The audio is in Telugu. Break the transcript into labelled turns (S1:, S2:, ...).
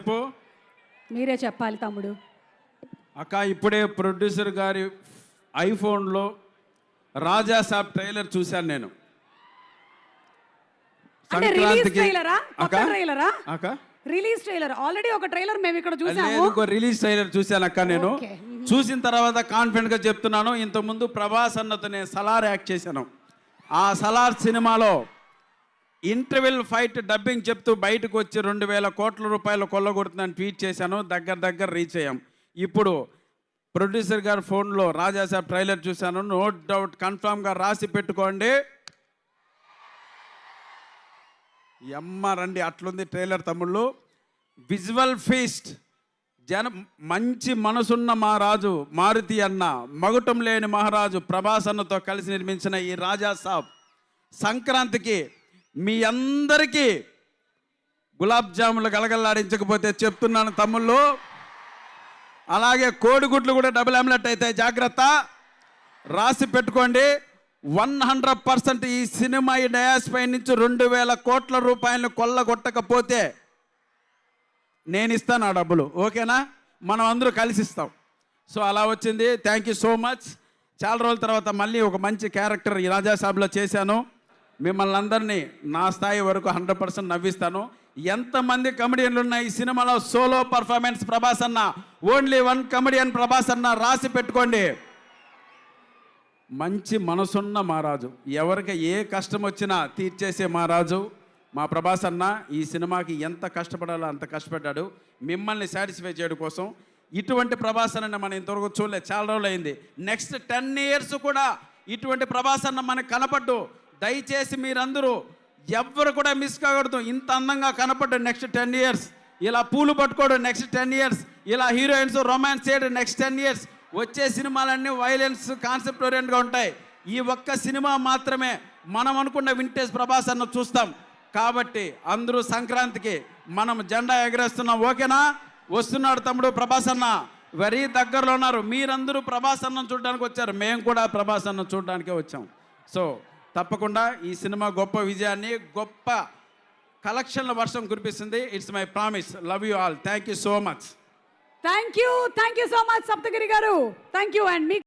S1: చెప్పు.
S2: మీరే చెప్పాలి తమ్ముడు.
S1: అక్క ఇప్పుడే ప్రొడ్యూసర్ గారి ఐఫోన్లో రాజా సాబ్ ట్రైలర్ చూశాను నేను.
S2: అంటే రిలీజ్ ట్రైలరా? కొత్త
S1: అక్క
S2: ట్రైలరా?
S1: అక్క
S2: రిలీజ్ ట్రైలర్. ఆల్రెడీ ఒక ట్రైలర్ మేము ఇక్కడ చూసాము.
S1: లేదు, ఇంకో రిలీజ్ ట్రైలర్ చూశాను అక్క నేను. చూసిన తర్వాత కాన్ఫిడెంట్ గా చెప్తున్నాను, ఇంతకుముందు ప్రభాస్ అన్నతో నేను సలార్ యాక్ట్ చేశాను. ఆ సలార్ సినిమాలో ఇంటర్వెల్ ఫైట్ డబ్బింగ్ చెప్తూ బయటకు వచ్చి 2,000 కోట్ల రూపాయలు కొల్లగొడుతుందని ట్వీట్ చేశాను. దగ్గర రీచ్ అయ్యాం. ఇప్పుడు ప్రొడ్యూసర్ గారి ఫోన్లో రాజాసాబ్ ట్రైలర్ చూశాను. నో డౌట్ కన్ఫామ్గా రాసి పెట్టుకోండి. రండి, అట్లుంది ట్రైలర్ తమ్ముళ్ళు. విజువల్ ఫీస్ట్, మంచి మనసున్న మహారాజు మారుతి అన్న, మగుటం లేని మహారాజు ప్రభాస్ అన్నతో కలిసి నిర్మించిన ఈ రాజాసాబ్ సంక్రాంతికి మీ అందరికీ గులాబ్ జాములు గలగల్లాడించకపోతే చెప్తున్నాను తమ్ముళ్ళు. అలాగే కోడిగుడ్లు కూడా డబుల్ ఆమ్లెట్ అయితే జాగ్రత్త, రాసి పెట్టుకోండి. 100% ఈ సినిమా ఈ డయాస్ పై నుంచి 2,000 కోట్ల రూపాయలను కొల్లగొట్టకపోతే నేను ఇస్తాను ఆ డబ్బులు. ఓకేనా? మనం అందరూ కలిసి ఇస్తాం. సో అలా వచ్చింది. Thank you so much. చాలా రోజుల తర్వాత మళ్ళీ ఒక మంచి క్యారెక్టర్ ఈ రాజాసాబ్లో చేశాను. మిమ్మల్ని అందరినీ నా స్థాయి వరకు 100% నవ్విస్తాను. ఎంతమంది కమెడియన్లు ఉన్న ఈ సినిమాలో సోలో పర్ఫార్మెన్స్ ప్రభాస్ అన్న, ఓన్లీ 1 కమెడియన్ ప్రభాస్ అన్న, రాసి పెట్టుకోండి. మంచి మనసున్న మహారాజు, ఎవరికి ఏ కష్టం వచ్చినా తీర్చేసే మహారాజు మా ప్రభాస్ అన్న. ఈ సినిమాకి ఎంత కష్టపడాలో అంత కష్టపడ్డాడు మిమ్మల్ని సాటిస్ఫై చేయడం కోసం. ఇటువంటి ప్రభాస్ అన్న మనం ఇంతవరకు చూడలేదు, చాలా రోజులు అయింది. నెక్స్ట్ 10 years కూడా ఇటువంటి ప్రభాస్ అన్న మనకు కనపడ్డు. దయచేసి మీరందరూ ఎవ్వరు కూడా మిస్ కాకూడదు. ఇంత అందంగా కనపడ్డు నెక్స్ట్ 10 years, ఇలా పూలు పట్టుకోవడం నెక్స్ట్ 10 years, ఇలా హీరోయిన్స్ రొమాన్స్ చేయడం నెక్స్ట్ 10 years. వచ్చే సినిమాలన్నీ వైలెన్స్ కాన్సెప్ట్ ఓరియంట్గా ఉంటాయి. ఈ ఒక్క సినిమా మాత్రమే మనం అనుకున్న వింటేజ్ ప్రభాస్ అన్న చూస్తాం. కాబట్టి అందరూ సంక్రాంతికి మనం జెండా ఎగరేస్తున్నాం. ఓకేనా? వస్తున్నాడు తమ్ముడు ప్రభాస్ అన్న, వెరీ దగ్గరలో ఉన్నారు. మీరందరూ ప్రభాస్ అన్న చూడడానికి వచ్చారు, మేము కూడా ప్రభాస్ అన్న చూడడానికే వచ్చాం. సో తప్పకుండా ఈ సినిమా గొప్ప విజయాన్ని, గొప్ప కలెక్షన్ల వర్షం కురిపిస్తుంది. It's my promise. Love you all. Thank you so much.
S2: Thank you so much Saptagiri గారు. Thank you. And me